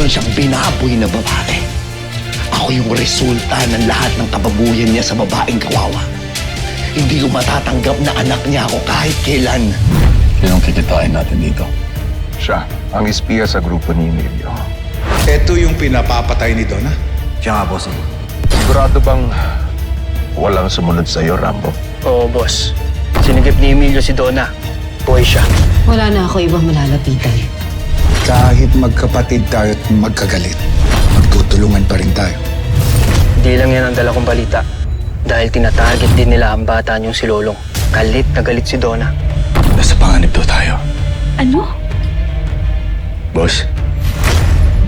meron siyang binaboy na babae. Ako yung resulta ng lahat ng kababuyan niya sa babaeng kawawa. Hindi ko matatanggap na anak niya ako kahit kailan. Sinong kikitain natin dito? Siya, ang espiya sa grupo ni Emilio. Ito yung pinapapatay ni Donna? Siya nga, bossing. Sigurado bang walang sumunod sa'yo, Rambo? Oo, boss. Sinigip ni Emilio si Donna. Buhay siya. Wala na ako ibang malalapitan. Kahit magkapatid tayo at magkagalit, magtutulungan pa rin tayo. Hindi lang yan ang dala kong balita. Dahil tinatarget din nila ang bata niyong si Lolong. Galit na galit si Donna. Nasa panganib daw tayo. Ano? Boss,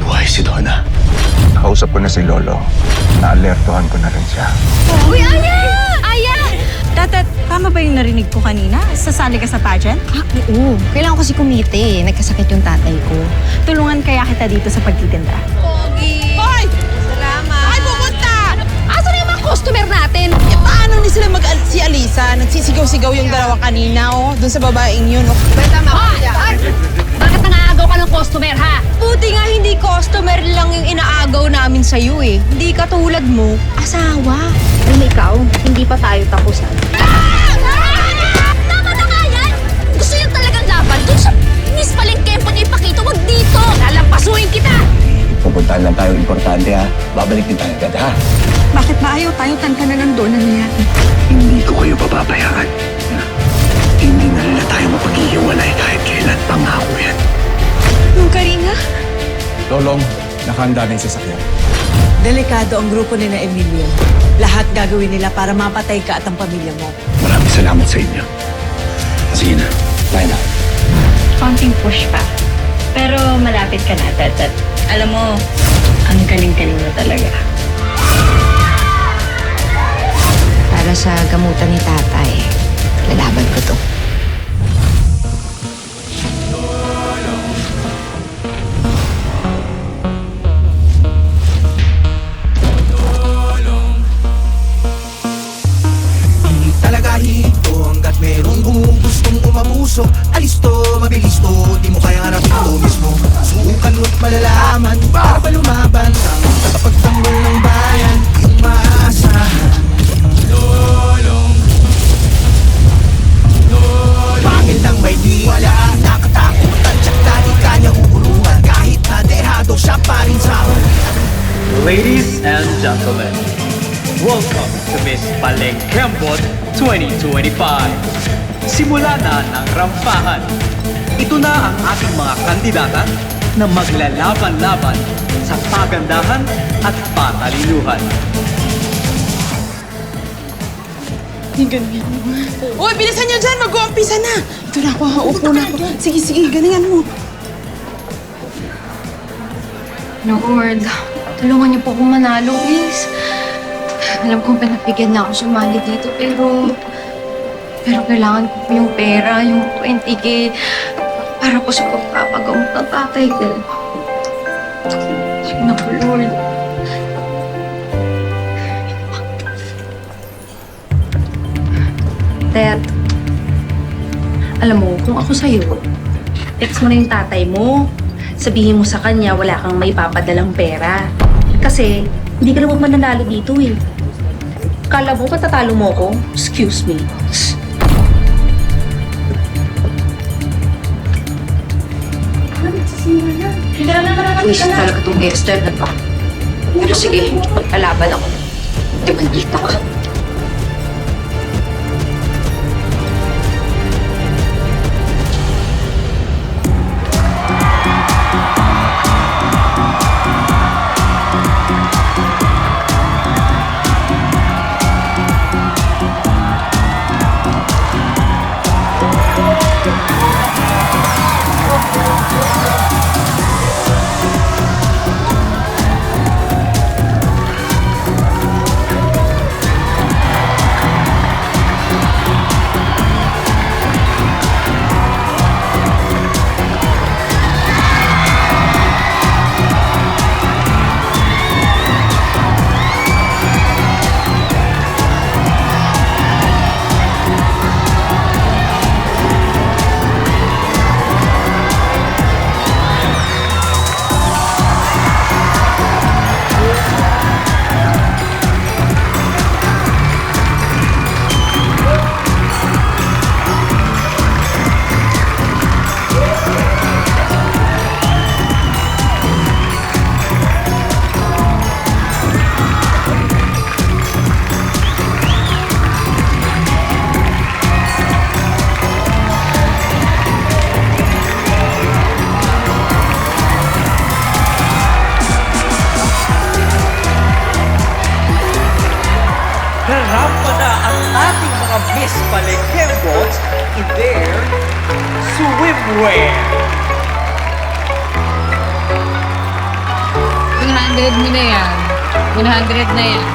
buhay si Donna. Nakausap ko na si Lolo. Naalertuhan ko na rin siya. Uy, Aya! Aya! Tatat, tama ba yung narinig ko kanina? Sasali ka sa pageant? Oo. Kailangan ko si kumite eh. Nagkasakit yung tatay ko. Tulungan kaya kita dito sa pagtitinda. Pogi! Hoy! Salamat! Ay, pupunta! Asan na yung mga customer natin? Eh, paano ni sila si Alisa? Nagsisigaw-sigaw yung dalawa kanina, oh. Doon sa babaeng yun, oh. Tama ko siya. Bakit nangaagaw ka ng customer, ha? Buti nga hindi customer lang yung inaagaw namin sa'yo, eh. Hindi katulad mo, asawa. Alam mo ikaw, hindi pa tayo tapusan. Tama na nga yan! Gusto niyo talagang laban dun sa Miss Palengkempo niyo ipakita. Wag dito! Lalampasuhin kita! Pupuntahan lang tayo importante, ha? Babalik din tayo agad, ha? Bakit ba ayaw tayo tantanan ng Donna niya? Hindi ko kayo papabayaan. Hindi na nila tayo mapaghihiwalay kahit kailan. Pangako yan. Nung Karina? Lolong, nakahanda na yung sasakyan. Delikado ang grupo ni na Emilio. Lahat gagawin nila para mapatay ka at ang pamilya mo. Maraming salamat sa inyo. Sige na, tayo na. Konting push pa. Pero malapit ka na, Tatat. Alam mo, ang galing-galing mo talaga. Para sa gamutan ni tatay, lalaban ko to. Talaga hito hanggat meron gustong umabuso. Alis to, mabilis to, di mo kaya harapin mo mismo. Subukan mo't malalaman, para ba lumaban ang tagapagtanggol ng bayan, yung maaasahan. Lolong, Lolong, pangil ng may wala, nakatakutan, tsaka di kanya uuluhan. Kahit na dehado siya pa rin sa Ladies and gentlemen, welcome to Miss Palengkempot 2025. Simula na ng rampahan. Ito na ang ating mga kandidata na maglalaban-laban sa pagandahan at patalinuhan. Uy, bilisan niyo dyan! Mag-uumpisa na! Ito na ako, upo na ako. Sige, sige, galingan mo. Lord, tulungan niyo po akong manalo, please. Alam kong pinapigyan na ako sumali dito, pero kailangan ko po yung pera, yung 20K, para po sa pagpapagamot ng tatay ko. Sige na po, Lord. Ted, alam mo, kung ako sa'yo, text mo na yung tatay mo. Sabihin mo sa kanya, wala kang may papadalang pera. Kasi, hindi ka naman mananalo dito eh. Kala mo, katatalo mo ko? Excuse me. Wish talaga itong Esther na to. Pero sige, magkalaban ako. Di maldita ka. Rampa na ang ating mga Miss Palengkebots in their swimwear. 100 mo na yan. 100 na yan.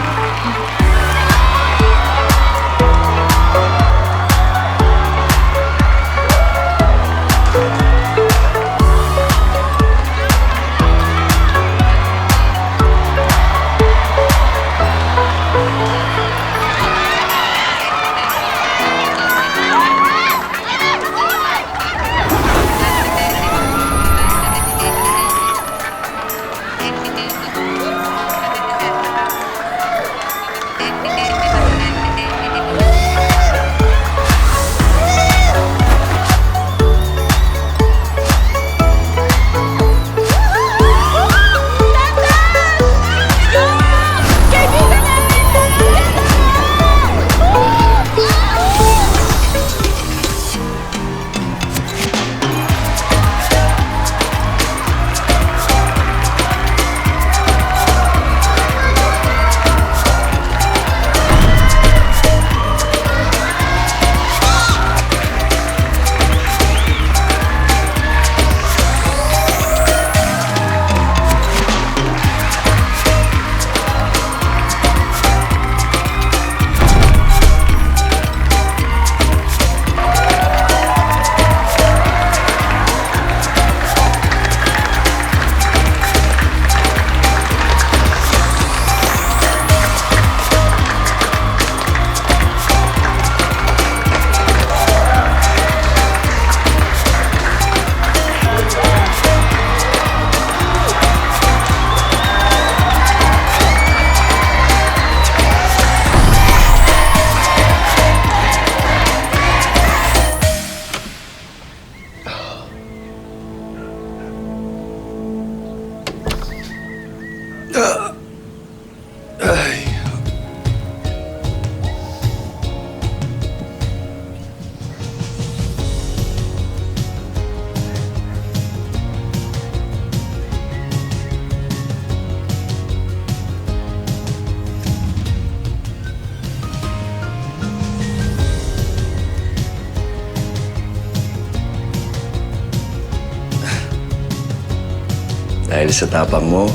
Dahil sa tapang mo,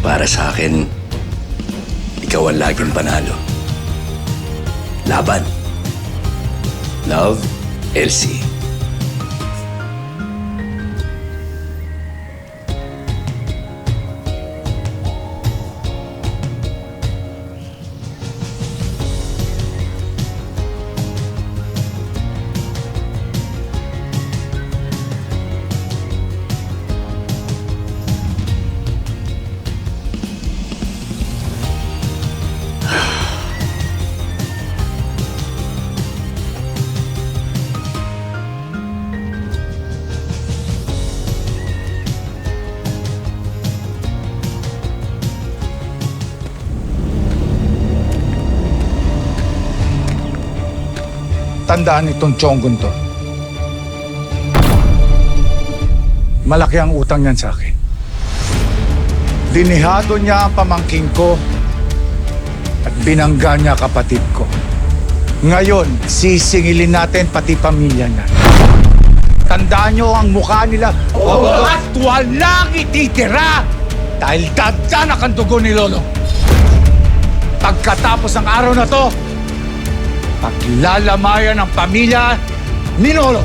para sa akin, ikaw ang laging panalo. Laban. Love, Elsie. Tandaan itong Chonggon to. Malaki ang utang niyan sa akin. Dinihado niya ang pamangking ko at binangga niya kapatid ko. Ngayon, sisingilin natin pati pamilya niya. Tandaan niyo ang mukha nila at walang ititira dahil dadanak ang dugo ni Lolo. Pagkatapos ng araw na to, paglalamayan ng pamilya ni Lolo.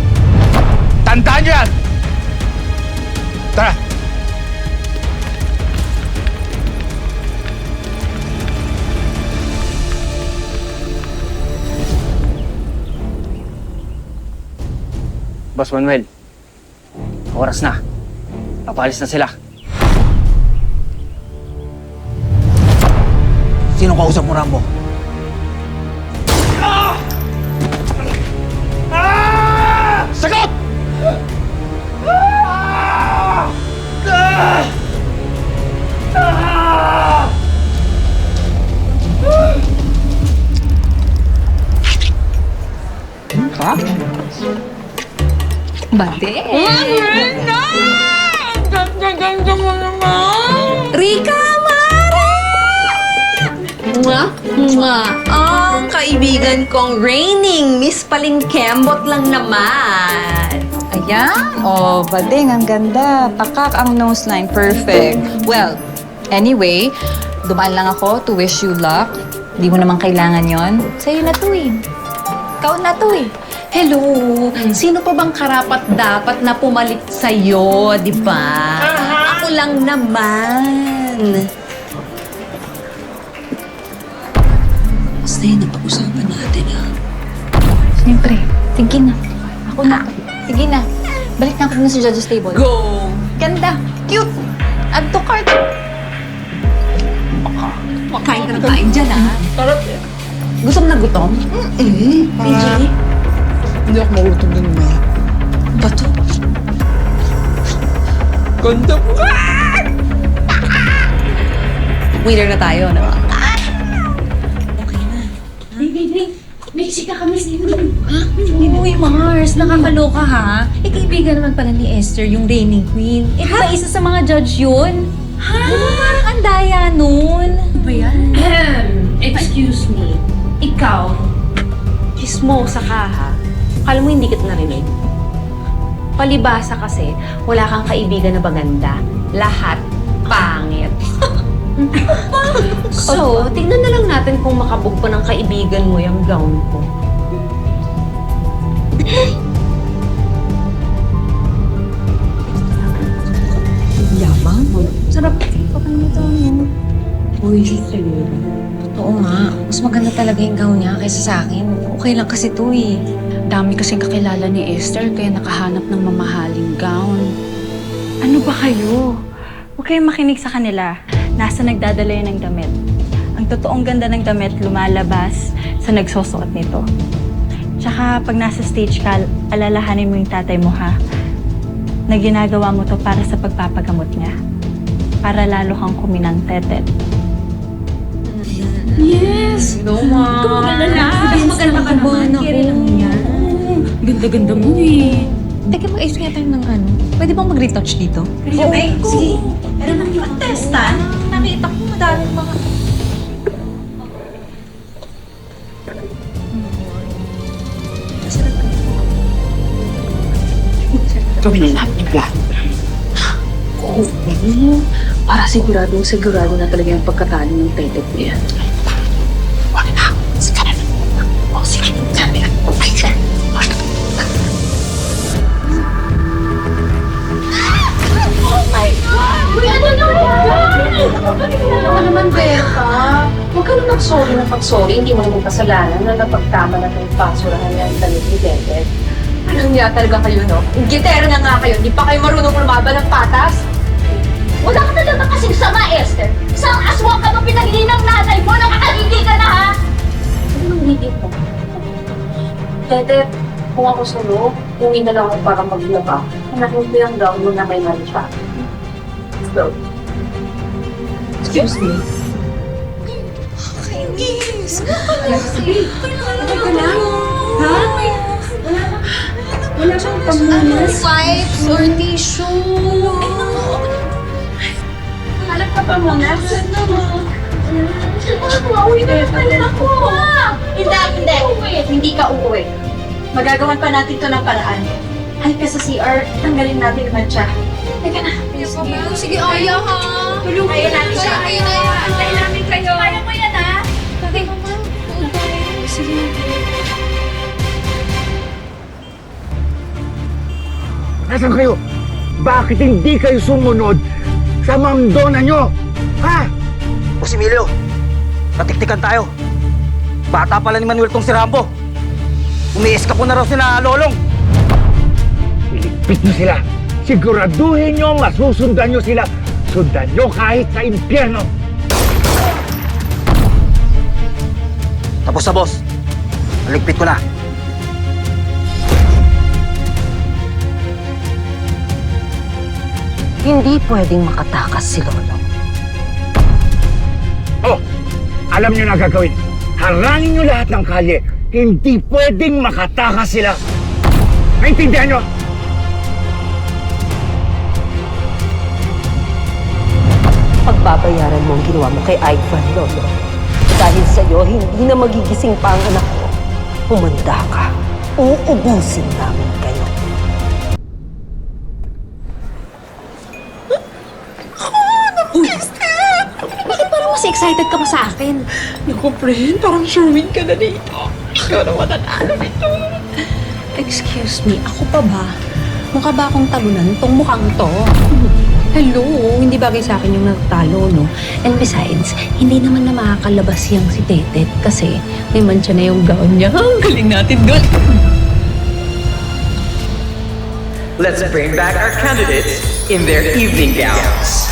Tandaan niyo yan! Tara! Boss Manuel, oras na. Papalis na sila. Sino kausap mo, Rambo? Sagot! Bate! Ganda! Ganda-ganda mo naman! Rika, Mara! Mwah! Ang kaibigan kong reigning Miss Palingkembot lang naman. Ayan. Oh, bading. Ang ganda. Pakak ang nose line. Perfect. Well, anyway, dumaan lang ako to wish you luck. Di mo naman kailangan yon. Sa'yo na to eh. Ikaw na to eh. Hello, sino pa bang karapat dapat na pumalit sa'yo, di ba? Ako lang naman. Basta yun, napag-usapan natin, ha? Siyempre. Sige na. Ako na. Sige na. Balik na ako dun sa judge's table. Go! Ganda. Cute. Add to cart. Makain ka na tayo dyan, ha? Gutom na gutom? PG? Hindi ako magutom din mamaya. Bato? Ganda mo. Winner na tayo, no? Uy, Mars, nakakaloka ha. Eh, kaibigan naman pala ni Esther, yung reigning queen. Eh, di ba isa sa mga judge yun? Ha? Di ba parang ang daya nun? Ano ba yan? Excuse me. Ikaw, chismosa ka ha? Akala mo hindi kita narinig? Palibasa kasi, wala kang kaibigan na maganda. Lahat pangit. So, tignan na lang natin kung makabog pa ng kaibigan mo yung gown ko. Yabang? Sarap. Kapag nito, no? Uy, totoo nga. Mas maganda talaga yung gown niya kaysa sa akin. Okay lang kasi to eh. Dami kasing kakilala ni Esther, kaya nakahanap ng mamahaling gown. Ano ba kayo? Huwag kayong makinig sa kanila. Nasa nagdadala yan ng damit. Ang totoong ganda ng damit lumalabas sa nagsusuot nito. Tsaka pag nasa stage ka, alalahanin mo yung tatay mo ha, na ginagawa mo to para sa pagpapagamot niya. Para lalo kang kuminang tetet. Yes! No, ma. Maganda ka naman. Kiri lang yan. Ganda-ganda mo eh. Teka, mag-ayos kaya tayo ng ano? Pwede bang mag-retouch dito? Okay, sige. Ano nang yung testa? Nakita ko madaming mga... Para sigurado na talaga yung pagkatalo ng tetet niya. Ano naman, Berta? Huwag ka na mag-sorry na pag-sorry. Hindi mo naman kasalanan na napagtama na ng pasurahan niya ang damit ni Tetet. Anong niya talaga kayo, no? Gitero na nga kayo. Di pa kayo marunong lumaban ng patas? Wala ka talaga kasing sama, Esther. Isang aswang ka ba pinagili ng nanay mo? Nakakaligi ka na, ha? Ano nang hindi ko? Tetet, kung ako sa'yo, uwi na lang ako para maglaba. Hanakin ko yung gown mo na may mancha. So, excuse me. Kainis! Ano ka lang? Ha? Wala kang pamunas? Wipes or tissue? Alam ka pa muna? Uwi na naman ako. Hindi. Hindi ka uuwi. Magagawan pa natin to ng paraan. Halika ka sa CR, tanggalin natin yung mancha. Teka na. Sige, Aya, ha? Kaya natin siya. Antayin namin kayo. Kaya mo yan, ha? Sige. Nasaan kayo? Bakit hindi kayo sumunod sa mamdona nyo? Ha? O si Emilio, natiktikan tayo. Bata pala ni Manuel tong si Rambo. Umiiska po na raw sila Lolong. Iligpit nyo sila. Siguraduhin nyo masusundan nyo sila. Sundan nyo kahit sa impyerno. Tapos na, boss. Naligpit ko na. Hindi pwedeng makatakas si Lolo. Oh, alam nyo na gagawin. Harangin nyo lahat ng kalye. Hindi pwedeng makatakas sila. Naintindihan nyo? Pagbabayaran mo ang ginawa mo kay Ivan, Lolo. Dahil sa'yo, hindi na magigising pa ang anak ko. Humanda ka. Uubusin namin kayo. Bakit parang mas excited ka pa sa akin? Naku, friend, parang sure win ka na dito. Ikaw na mananalo nito. Excuse me, ako pa ba? Mukha ba akong talunan tong mukhang to? Hello, hindi bagay sa akin yung natalo, no? And besides, hindi naman na makakalabas yung si Tetet kasi may mancha na yung gown niya. Ang galing natin doon. Let's bring back our candidates in their evening gowns.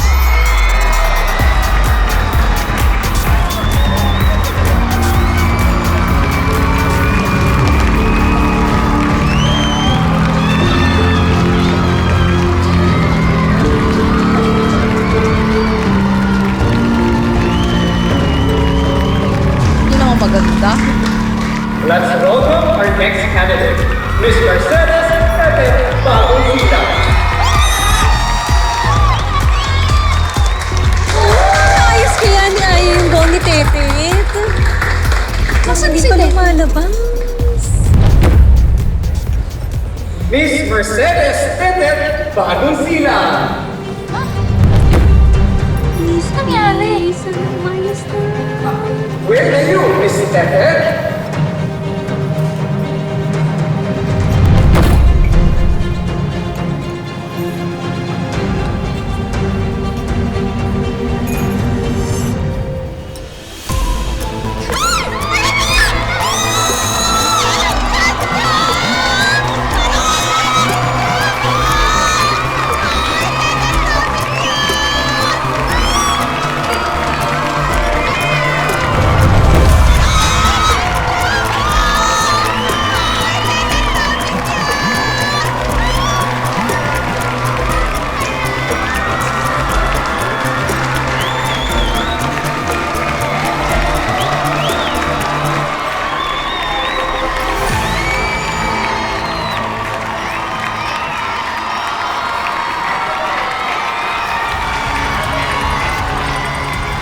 Maganda. Let's welcome our next candidate, Miss Mercedes Tetet Bautista. Ayos kaya ni Aya yung gown ni Tetet. Kasi di pa lumalabas. Miss Mercedes Tetet Bautista. Please, nangyari. Mayos na. Where are you, Miss Tetet?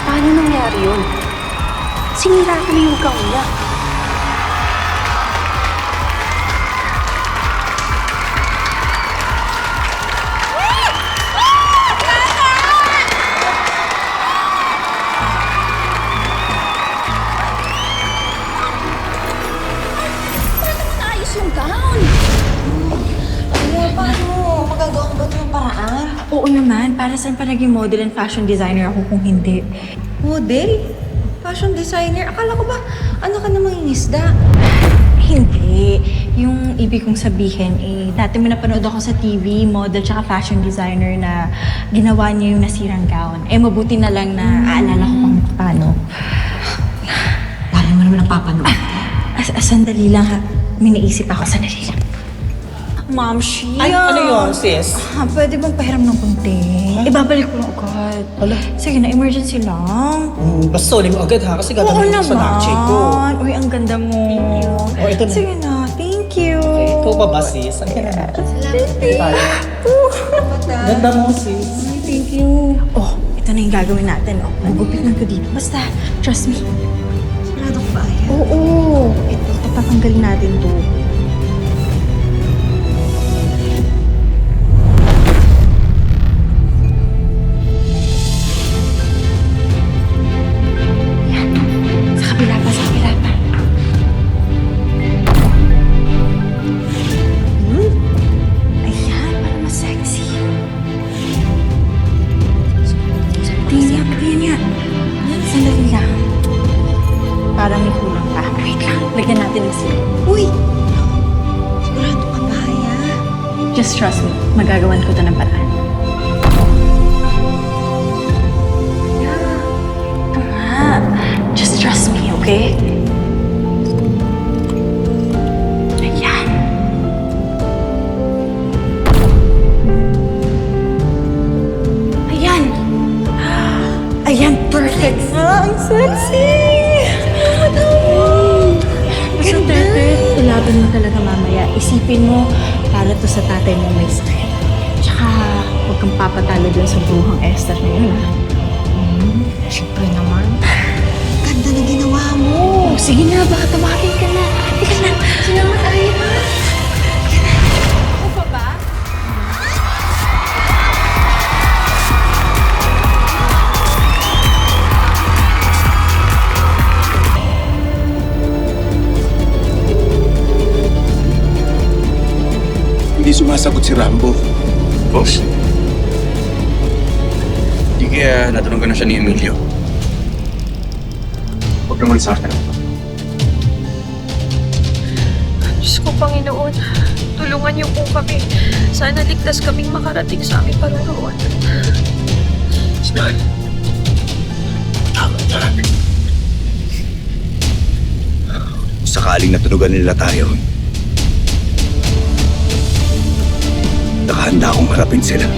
Paano nangyari yun? Sinira ko na yung gown niya. Ayos yung gown! Paano? Magagawa ba ito yung paraan? Oo naman, para saan pa naging model and fashion designer ako kung hindi? Model? Fashion designer? Akala ko ba, ano ka namang ingisda? Hindi. Yung ibig kong sabihin, dati mo napanood ako sa TV, model tsaka fashion designer na ginawa niya yung nasirang gown. Mabuti na lang na aalala ko pang paano. Lalo mo naman ang papanood. Sandali lang ha. May naisip ako, sandali lang. Ma'am, Ay, ano yun, sis? Pwede bang pahiram ng konti? Ibabalik ko lang agad. Hala. Sige na, emergency lang. Basta ulit mo agad ha, kasi Oo gagawin ko sa naman. nakchi ko. Uy, ang ganda mo. Thank you. Oh, ito na. Sige na, thank you. Okay, ikaw pa ba, sis? Ang kaya na. Tayo. Ganda mo, sis. Thank you. Oh, ito na yung gagawin natin. Oh, magupitan ko dito. Basta, trust me. Sigurado ko ba yan? Oo. Ito, tatanggalin natin to. Yan. Sa kabila pa, sa kabila pa. Ayan, para mas sexy. Tingnan nga, tingnan nga. Sandali lang. Parang may kulang pa. Wait lang, lagyan natin ng silk. Uy! Sigurado ka ba, Aya? Just trust me, magagawan ko ito ng paraan. Ito nga. Just trust me, okay? Ayan. Ayan. Ayan, perfect. Ang sexy! Basta, Tete, tulaban mo talaga mamaya. Isipin mo, para to sa tatay mo may strength. Tsaka, huwag kang papatalo dun sa bruhang Esther na yun, ha? Siyempre naman. Ganda na ginawa mo. Sige na, baka tawagin ka na. Tika na, salamat tayo ha. Ako pa ba? Hindi sumasagot si Rambo. Boss, di kaya natanong ka na siya ni Emilio? Huwag naman sa akin. Diyos ko, Panginoon, tulungan niyo po kami. Sana ligtas kaming makarating sa aming paroroon. Sky, tama na. Sakaling natunugan nila tayo, nakahanda akong harapin sila.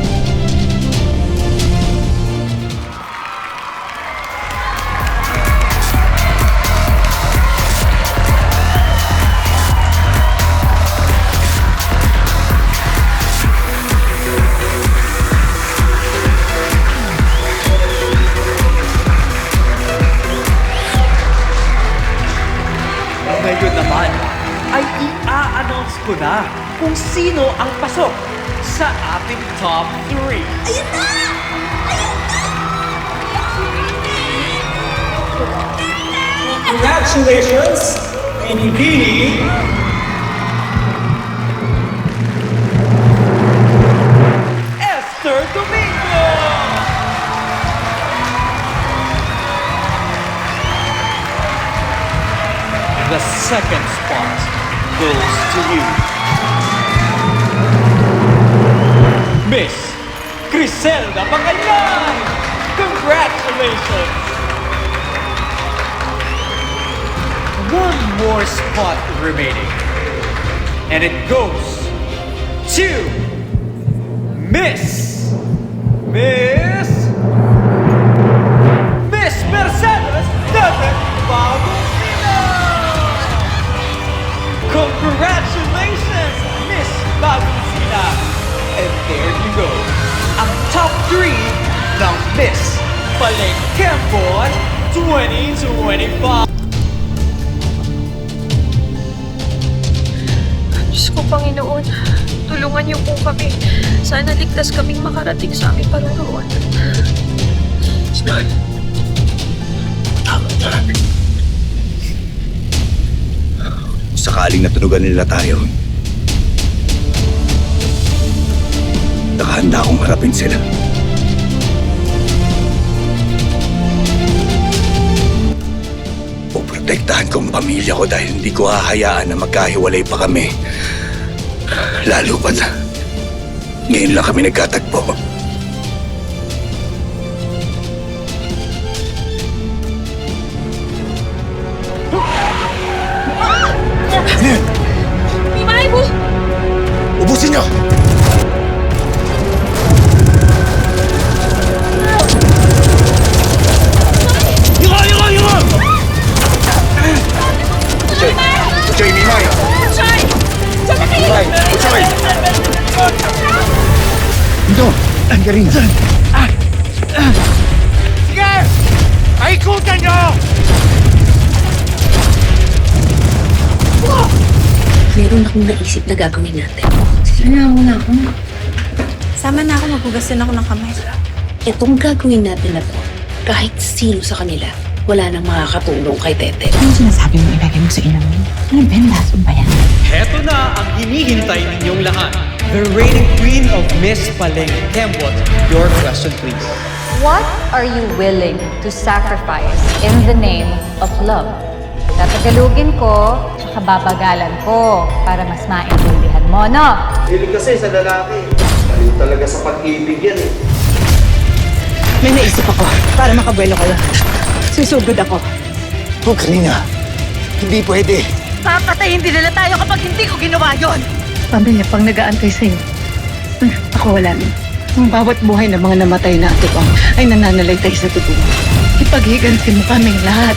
Ngayon naman ay i-a-announce ko na kung sino ang pasok sa ating top 3. Ayun na! Congratulations, Pinipini! Esther Domingo! The second spot goes to you. Miss Criselda Pangalanan! Congratulations! One more spot remaining. And it goes to Miss Mercedes David Bagusina! Congratulations, Miss Bagusina! And there you go, ang top 3 ng Miss Palengkembot 2025. Diyos ko, Panginoon, tulungan niyo po kami. Sana ligtas kaming makarating sa aming paroroon. Sky, tama na. Sakaling natunugan nila tayo, nakahanda akong harapin sila. Poprotektahan ko ang pamilya ko dahil hindi ko hahayaan na magkahiwalay pa kami. Lalo pa na ngayon lang kami nagkatagpo. Mimay mo! Ubusin niyo! Uchoy, Mimay! Uchoy! Mimay! Uchoy! Ito, ang galing. Sige! Paikutan niyo! Meron akong naisip na gagawin natin. Sana na ako. Sama na ako, maghugasin ako ng kamay. Itong gagawin natin na to, kahit sino sa kanila, wala nang makakatulong kay Tete. Ano sinasabi mo ilagay mo sa inamin? Ano ba? Lason ba yan? Heto na ang hinihintay ninyong lahat. The reigning queen of Miss Palengkembot. Your question, please. What are you willing to sacrifice in the name of love? Tatagalugin ko, tsaka babagalan ko para mas maintindihan mo, no? Hilig kasi sa lalaki. Dahil talaga sa pag-ibig yan eh. May naisip ako para makabuelo kayo. Susugod ako. Huwag kanina. Hindi pwede. Papatayin din nila tayo kapag hindi ko ginawa yon. Pamilya pang nag-aantay sa'yo. Ako wala na. Ang bawat buhay ng mga namatay na atubang ay nananalaytay sa dugo. Ipaghiganti mo kaming lahat.